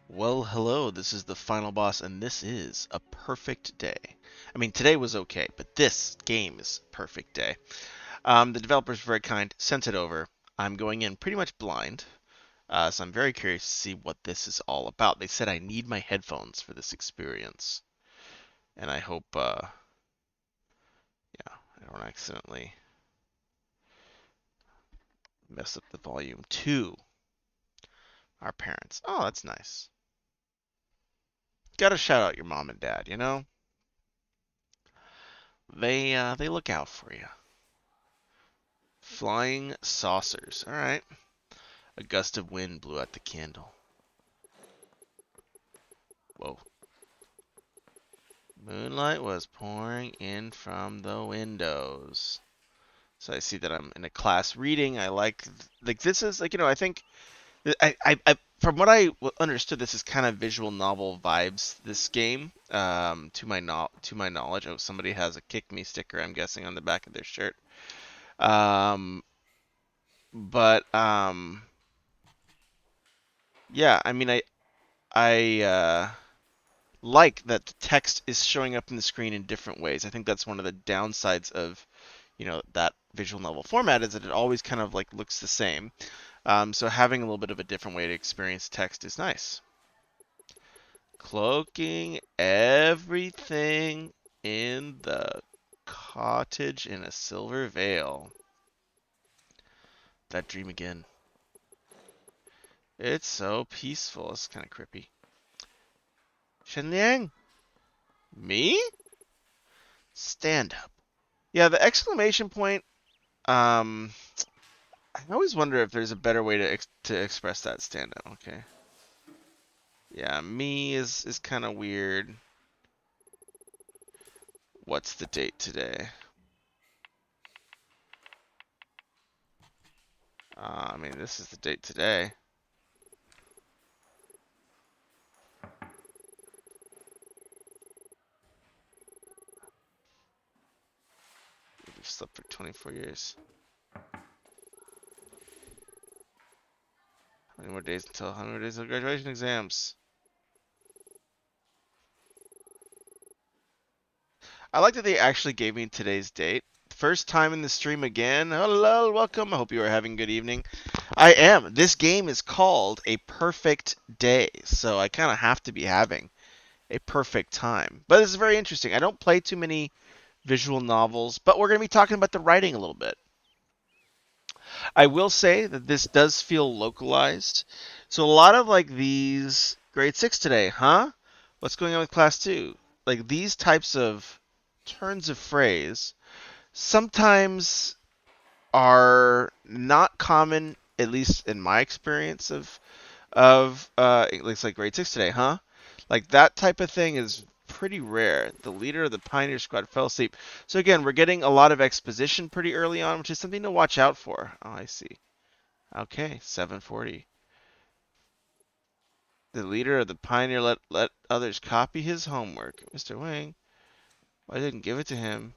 Well, hello, this is the final boss, and this is a perfect day. I mean, today was okay, but this game is a perfect day. The developer's very kind, sent it over. I'm going in pretty much blind, so I'm very curious to see what this is all about. They said I need my headphones for this experience, and I hope, yeah, I don't accidentally mess up the volume. To our parents. Oh, that's nice. Gotta shout out your mom and dad, you know? They look out for you. Flying saucers. All right. A gust of wind blew out the candle. Whoa. Moonlight was pouring in from the windows. So I see that I'm in a class reading. I like this is like I think from what I understood, this is kind of visual novel vibes. This game, to my knowledge, oh, somebody has a "kick me" sticker. I'm guessing on the back of their shirt. Um, but yeah. I mean, I like that the text is showing up in the screen in different ways. I think that's one of the downsides of, that visual novel format is that it always kind of like looks the same. So having a little bit of a different way to experience text is nice. Cloaking everything in the cottage in a silver veil. That dream again. It's so peaceful. It's kind of creepy. Shenliang? Me? Stand up. Yeah, the exclamation point. Um, I always wonder if there's a better way to express that standout. Okay. Yeah, me is kind of weird. What's the date today? I mean, this is the date today. We've slept for 24 years. How many more days until graduation exams? I like that they actually gave me today's date. First time in the stream again. Hello, welcome. I hope you are having a good evening. I am. This game is called A Perfect Day, so I kind of have to be having a perfect time. But this is very interesting. I don't play too many visual novels, but we're going to be talking about the writing a little bit. I will say that this does feel localized. So a lot of like these grade 6 today, huh? What's going on with class 2? Like these types of turns of phrase sometimes are not common, at least in my experience at least like grade 6 today, huh? Like that type of thing is pretty rare. The leader of the Pioneer Squad fell asleep. So again, we're getting a lot of exposition pretty early on, which is something to watch out for. Oh, I see. Okay, 740. The leader of the Pioneer let others copy his homework. Mr. Wang, why didn't give it to him?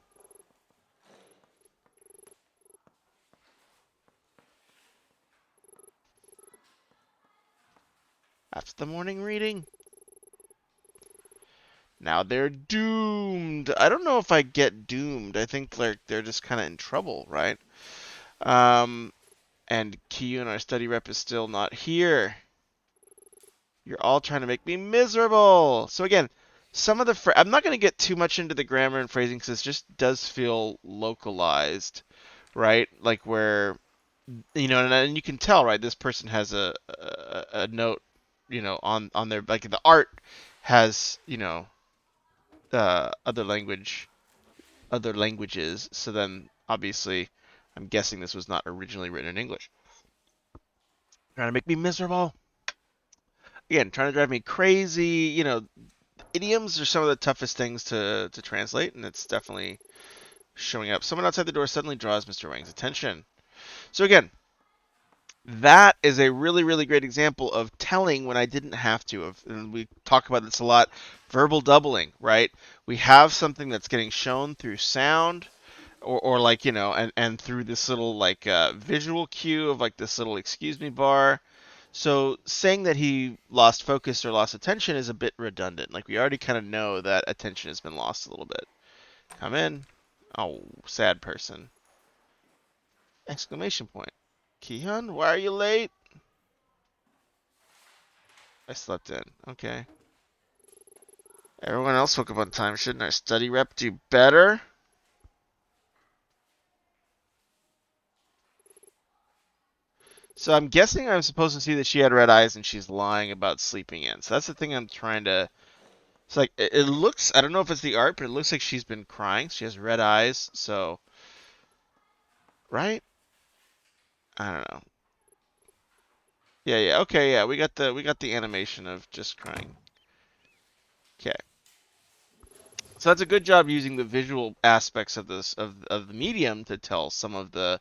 After the morning reading? Now they're doomed. I don't know if I get doomed. I think like they're just kind of in trouble, right? Um, and Kiyun, our study rep, is still not here. You're all trying to make me miserable. So again, some of the I'm not going to get too much into the grammar and phrasing because it just does feel localized, right? Like where and you can tell, right? This person has a note, on their like the art has other other languages. So then obviously, I'm guessing this was not originally written in English. Trying to make me miserable. Again, trying to drive me crazy. Idioms are some of the toughest things to translate, and it's definitely showing up. Someone outside the door suddenly draws Mr. Wang's attention. So again, that is a really, really great example of telling when I didn't have to. And we talk about this a lot. Verbal doubling, right? We have something that's getting shown through sound, or like and through this little like visual cue of like this little excuse me bar. So saying that he lost focus or lost attention is a bit redundant. Like we already kind of know that attention has been lost a little bit. Come in. Oh, sad person. Exclamation point. Kihyun, why are you late? I slept in. Okay. Everyone else woke up on time. Shouldn't our study rep do better? So I'm guessing I'm supposed to see that she had red eyes and she's lying about sleeping in. So that's the thing I'm trying to. It's like it looks. I don't know if it's the art, but it looks like she's been crying. She has red eyes. So right? I don't know. Yeah, yeah. Okay, yeah. We got the animation of just crying. Okay. So that's a good job using the visual aspects of this of the medium to tell some of the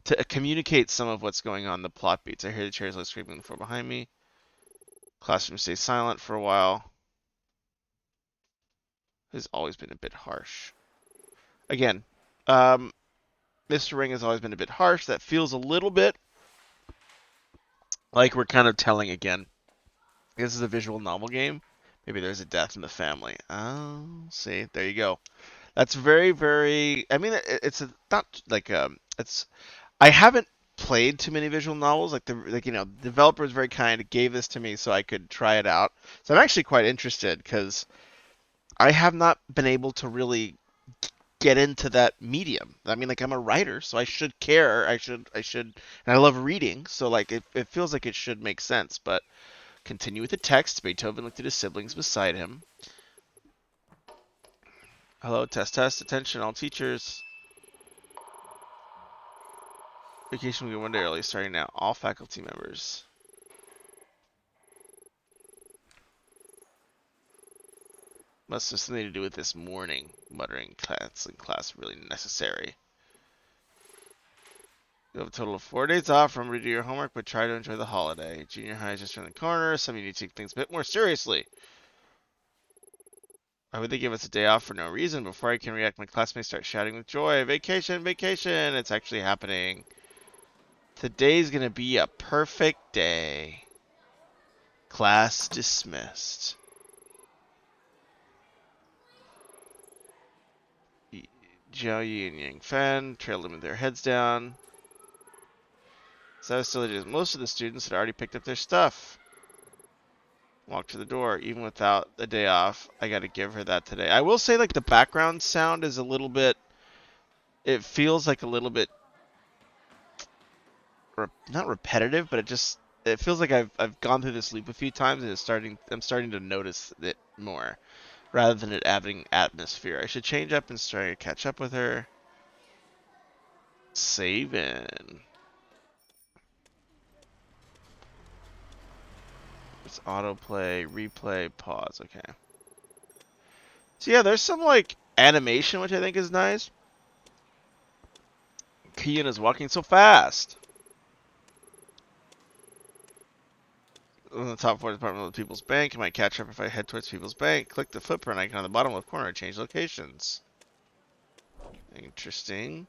to communicate some of what's going on in the plot beats. I hear the chairs like screaming on the floor behind me. Classroom stays silent for a while. Has always been a bit harsh. Again, um, Mr. Ring has always been a bit harsh. That feels a little bit like we're kind of telling again. This is a visual novel game. Maybe there's a death in the family. Oh, see, there you go. That's very, very. I mean, it's a, not like it's. I haven't played too many visual novels. The developer was very kind, gave this to me so I could try it out. So I'm actually quite interested because I have not been able to really get into that medium. I mean, like I'm a writer, so I should care. I should, and I love reading, so like it feels like it should make sense. But continue with the text. Beethoven looked at his siblings beside him. Hello, test, test, attention, all teachers. Vacation will be one day early, starting now. All faculty members. Must have something to do with this morning. Muttering, class really necessary. You have a total of 4 days off. Remember to do your homework, but try to enjoy the holiday. Junior high is just around the corner. Some of you need to take things a bit more seriously. Why would they give us a day off for no reason? Before I can react, my classmates start shouting with joy. Vacation, vacation! It's actually happening. Today's gonna be a perfect day. Class dismissed. Jiao Yi and Yang Fan trailed them with their heads down. So still it is. Most of the students had already picked up their stuff. Walked to the door, even without the day off. I gotta give her that today. I will say, like, the background sound is a little bit. It feels like a little bit. Not repetitive, but it feels like I've gone through this loop a few times and I'm starting to notice it more rather than it adding atmosphere. I should change up and try to catch up with her. Saving. It's autoplay, replay, pause. Okay. So yeah, there's some like animation which I think is nice. Kian is walking so fast. On the top floor department of the People's Bank. I might catch up if I head towards People's Bank. Click the footprint icon on the bottom left corner to change locations. Interesting.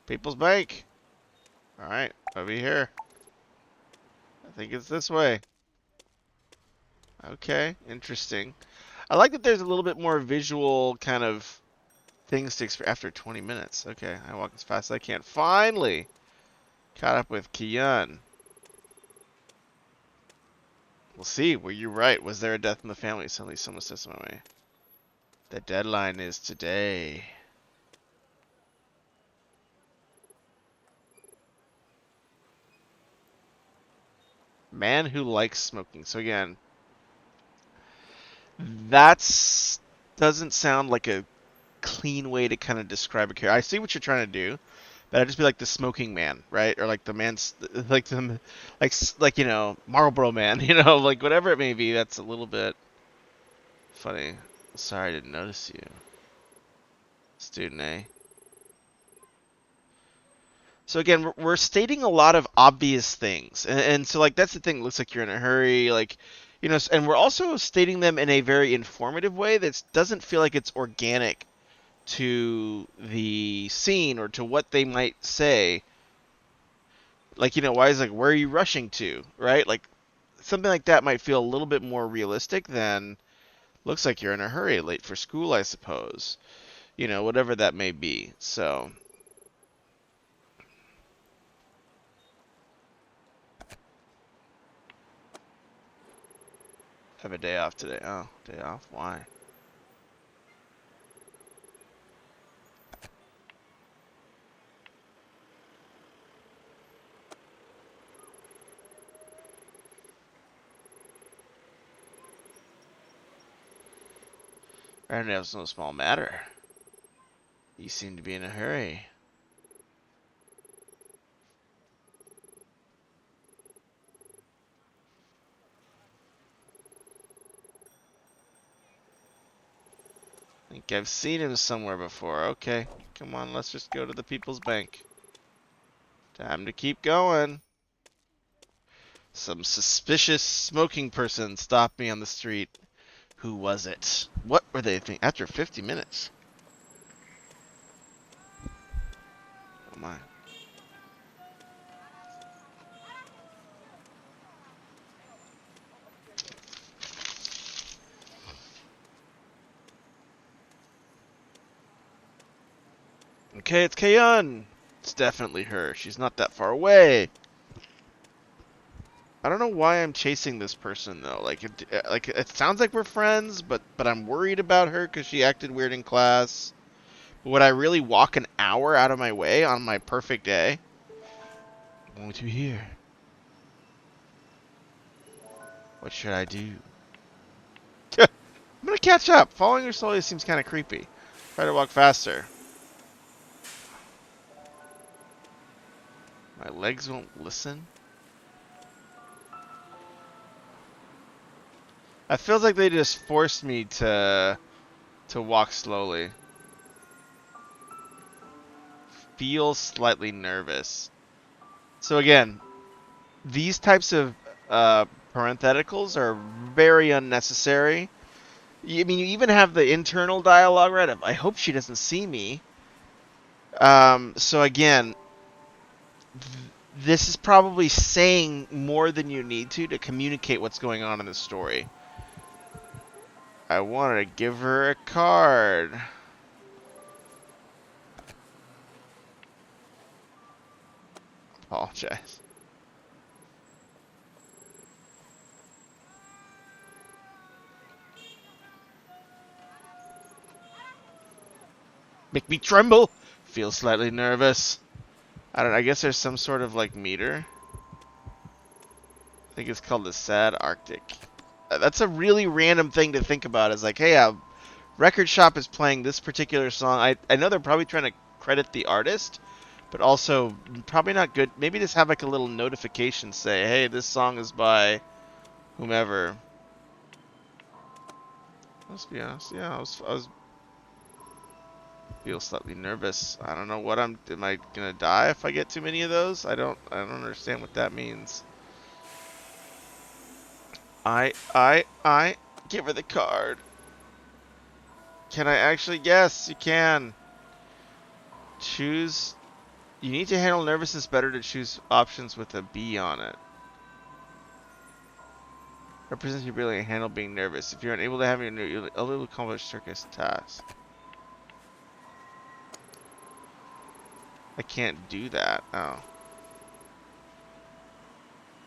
People's Bank. Alright, over here. I think it's this way. Okay, interesting. I like that there's a little bit more visual kind of things to experience after 20 minutes. Okay, I walk as fast as I can. Finally! Caught up with Kian. We'll see. Were you right? Was there a death in the family? Suddenly someone says my way. The deadline is today. Man who likes smoking. So again, that's doesn't sound like a clean way to kind of describe a character. I see what you're trying to do, but I'd just be like the smoking man, right? Or like the man's like the like Marlboro man, like whatever it may be. That's a little bit funny. Sorry, I didn't notice you, student A. So again, we're stating a lot of obvious things, and so like that's the thing. It looks like you're in a hurry, like and we're also stating them in a very informative way that doesn't feel like it's organic to the scene or to what they might say. Like, why is like, where are you rushing to, right? Like, something like that might feel a little bit more realistic than, looks like you're in a hurry, late for school, I suppose. Whatever that may be. So, have a day off today. Oh, day off? Why? Apparently, it's no small matter. You seem to be in a hurry. I think I've seen him somewhere before. Okay, come on, let's just go to the People's Bank. Time to keep going. Some suspicious smoking person stopped me on the street. Who was it? What were they thinking? After 50 minutes. Oh my. Okay, it's Kayun. It's definitely her. She's not that far away. I don't know why I'm chasing this person though. It sounds like we're friends, but I'm worried about her because she acted weird in class. Would I really walk an hour out of my way on my perfect day? I'm going to here. What should I do? I'm gonna catch up. Following her slowly seems kind of creepy. Try to walk faster. My legs won't listen. It feels like they just forced me to walk slowly. Feel slightly nervous. So again, these types of parentheticals are very unnecessary. I mean, you even have the internal dialogue right of, I hope she doesn't see me. So again, this is probably saying more than you need to communicate what's going on in the story. I wanted to give her a card. Apologize. Make me tremble. Feel slightly nervous. I guess there's some sort of like meter. I think it's called the Sad Arctic. That's a really random thing to think about. Is like, hey, a record shop is playing this particular song. I know they're probably trying to credit the artist, but also probably not good. Maybe just have like a little notification say, hey, this song is by whomever. Let's be honest. Yeah, I was feel slightly nervous. I don't know what am I gonna die if I get too many of those? I don't understand what that means. I give her the card. Can I actually? Yes, you can. Choose. You need to handle nervousness better to choose options with a B on it. Represents your ability to handle being nervous. If you're unable to have your able to accomplish circus tasks. I can't do that. Oh.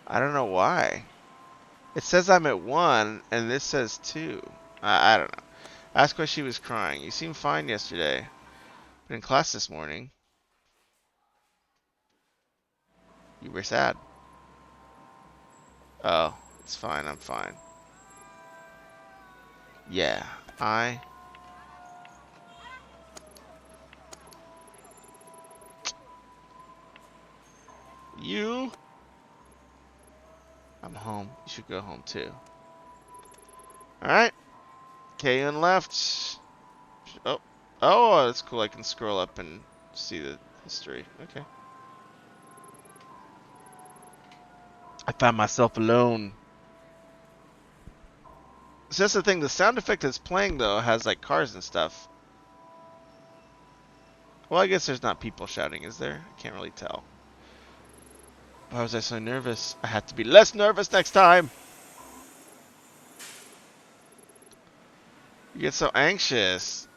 I don't know why. It says I'm at 1, and this says 2. I don't know. Ask why she was crying. You seemed fine yesterday. But in class this morning, you were sad. Oh, it's fine. I'm fine. Yeah, You? I'm home. You should go home too. Alright. Kayan left. Oh. Oh, that's cool. I can scroll up and see the history. Okay. I found myself alone. So that's the thing. The sound effect that's playing, though, has like cars and stuff. Well, I guess there's not people shouting, is there? I can't really tell. Why was I so nervous? I had to be less nervous next time. You get so anxious.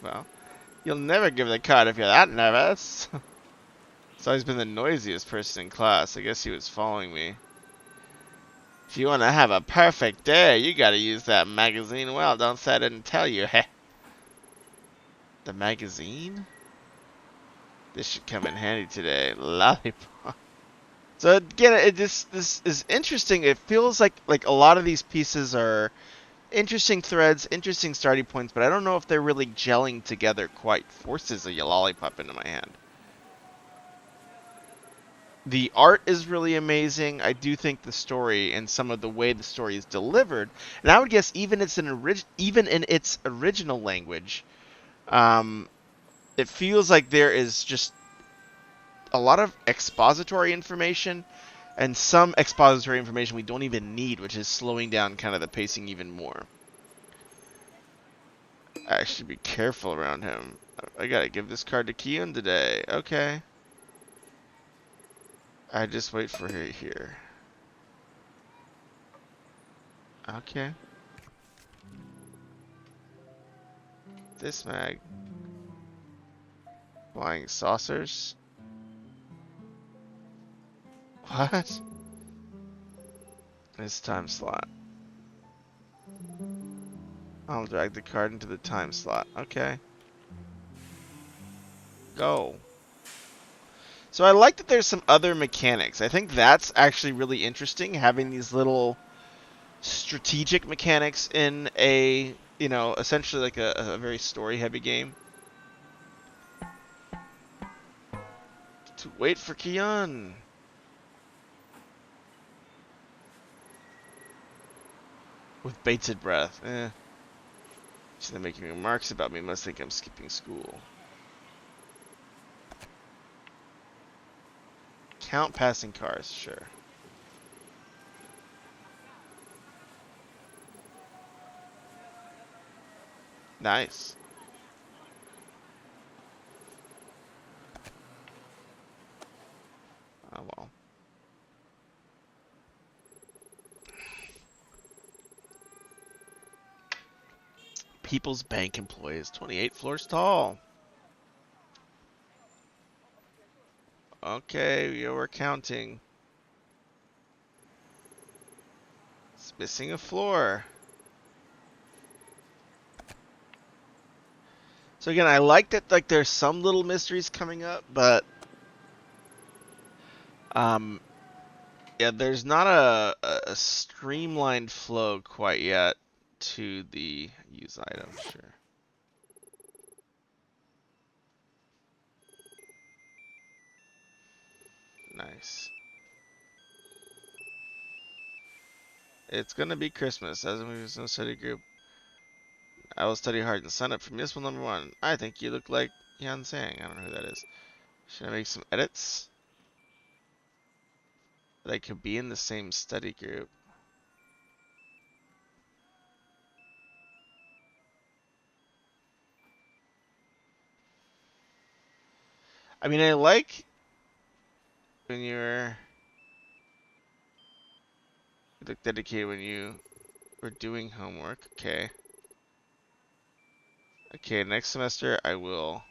Well, you'll never give the card if you're that nervous. He's always been the noisiest person in class. I guess he was following me. If you want to have a perfect day, you gotta use that magazine well. Don't say I didn't tell you. Heh. The magazine? This should come in handy today. Lollipop. So again, this is interesting. It feels like a lot of these pieces are interesting threads, interesting starting points, but I don't know if they're really gelling together quite. Forces a lollipop into my hand. The art is really amazing. I do think the story and some of the way the story is delivered, and I would guess even in its original language, um, it feels like there is just a lot of expository information and some expository information we don't even need, which is slowing down kind of the pacing even more. I should be careful around him. I gotta give this card to Kion today. Okay. I just wait for her here. Okay. This mag. Flying saucers. What? This time slot. I'll drag the card into the time slot. Okay. Go. So I like that there's some other mechanics. I think that's actually really interesting, having these little strategic mechanics in a, essentially like a very story-heavy game. To wait for Kion. With bated breath. She's not making remarks about me. Must think I'm skipping school. Count passing cars, sure. Nice. Oh well. People's Bank employees, 28 floors tall. Okay, we're counting. It's missing a floor. So again, I like that there's some little mysteries coming up, but um yeah, there's not a streamlined flow quite yet to the use item, sure. Nice. It's gonna be Christmas. As we was in a study group, I will study hard and sign up for municipal number one. I think you look like Yan Sang. I don't know who that is. Should I make some edits? They could be in the same study group. I mean, I like when you look dedicated when you were doing homework. Okay. Okay, next semester I will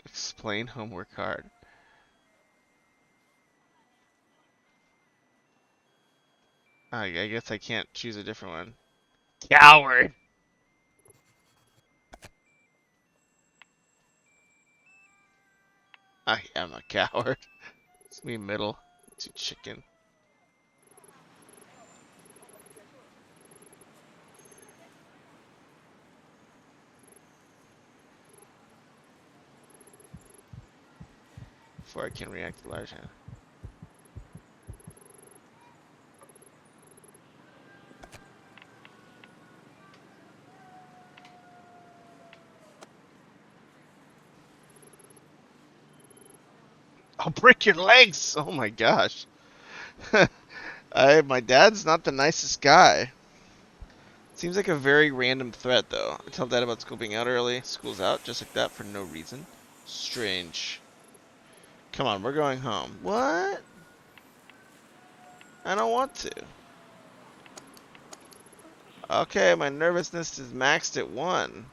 explain homework hard. I guess I can't choose a different one. Coward! I am a coward. It's me middle. To chicken. Before I can react to large hand. I'll break your legs! Oh my gosh. My dad's not the nicest guy. Seems like a very random threat, though. I tell Dad about school being out early. School's out, just like that, for no reason. Strange. Come on, we're going home. What? I don't want to. Okay, my nervousness is maxed at 1.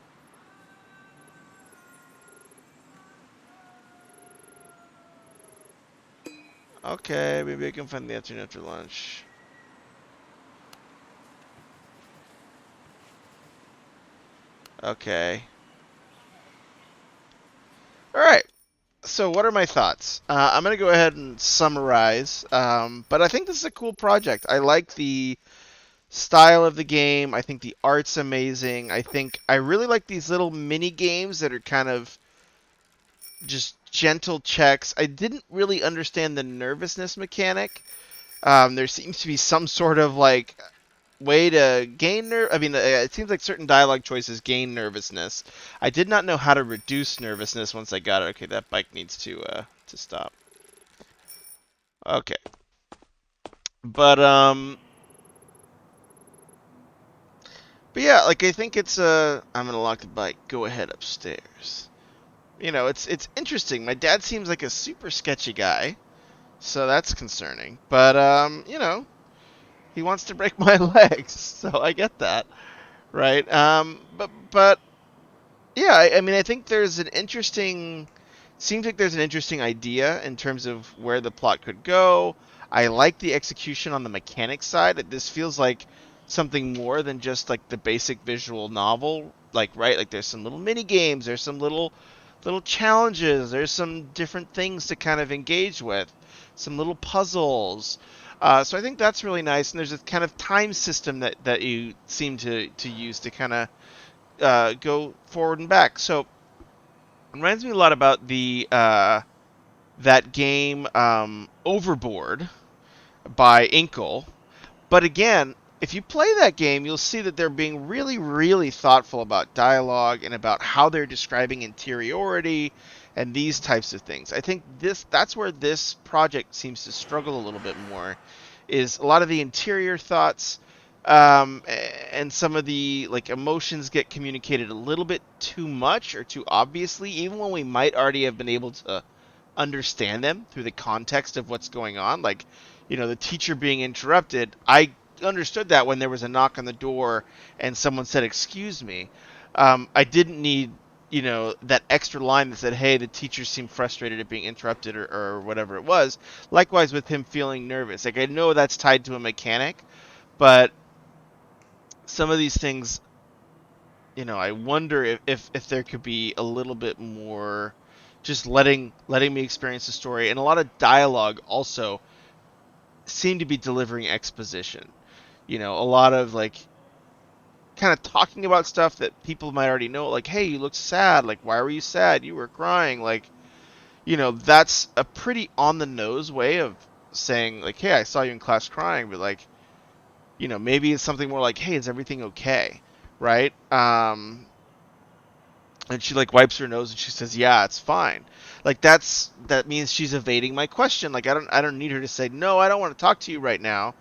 Okay, maybe I can find the answer after lunch. Okay. Alright, so what are my thoughts? I'm going to go ahead and summarize, but I think this is a cool project. I like the style of the game. I think the art's amazing. I really like these little mini games that are kind of just gentle checks. I didn't really understand the nervousness mechanic. There seems to be some sort of like way to gain I mean, it seems like certain dialogue choices gain nervousness. I did not know how to reduce nervousness once I got it. Okay, that bike needs to stop. Okay, but but yeah, like I think it's I'm gonna lock the bike. Go ahead upstairs. You know, it's interesting. My dad seems like a super sketchy guy, so that's concerning. But you know, he wants to break my legs, so I get that, right? But yeah, I mean, I think there's an interesting. Seems like there's an interesting idea in terms of where the plot could go. I like the execution on the mechanics side. This feels like something more than just like the basic visual novel. Like, right, like there's some little mini games, there's some little challenges, there's some different things to kind of engage with, some little puzzles. So I think that's really nice. And there's a kind of time system that you seem to use to kind of go forward and back. So it reminds me a lot about the that game Overboard by Inkle. But again, if you play that game, you'll see that they're being really, really thoughtful about dialogue and about how they're describing interiority and these types of things. I think that's where this project seems to struggle a little bit more, is a lot of the interior thoughts and some of the like emotions get communicated a little bit too much or too obviously, even when we might already have been able to understand them through the context of what's going on. Like, you know, the teacher being interrupted. I understood that when there was a knock on the door and someone said, "Excuse me." I didn't need, you know, that extra line that said, "Hey, the teacher seemed frustrated at being interrupted," or whatever it was. Likewise with him feeling nervous. Like, I know that's tied to a mechanic, but some of these things, you know, I wonder if there could be a little bit more just letting me experience the story, and a lot of dialogue also seem to be delivering exposition. You know, a lot of like kind of talking about stuff that people might already know, like, hey, you look sad, like, why were you sad? You were crying. Like, you know, that's a pretty on the nose way of saying, like, hey, I saw you in class crying, but like, you know, maybe it's something more like, hey, is everything okay? Right? And she like wipes her nose and she says, "Yeah, it's fine." Like that means she's evading my question. Like I don't need her to say, "No, I don't want to talk to you right now."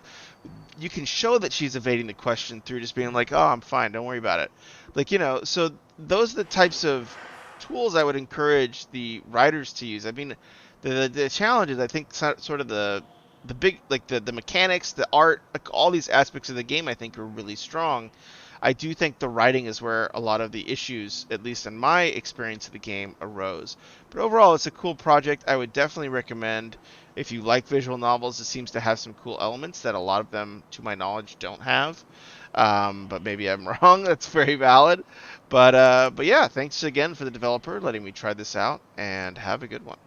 You can show that she's evading the question through just being like, "Oh, I'm fine. Don't worry about it." Like, you know, so those are the types of tools I would encourage the writers to use. I mean, the challenge is I think sort of the big like the mechanics, the art, like all these aspects of the game I think are really strong. I do think the writing is where a lot of the issues, at least in my experience of the game, arose. But overall, it's a cool project. I would definitely recommend if you like visual novels. It seems to have some cool elements that a lot of them, to my knowledge, don't have. But maybe I'm wrong. That's very valid. But yeah, thanks again for the developer letting me try this out, and have a good one.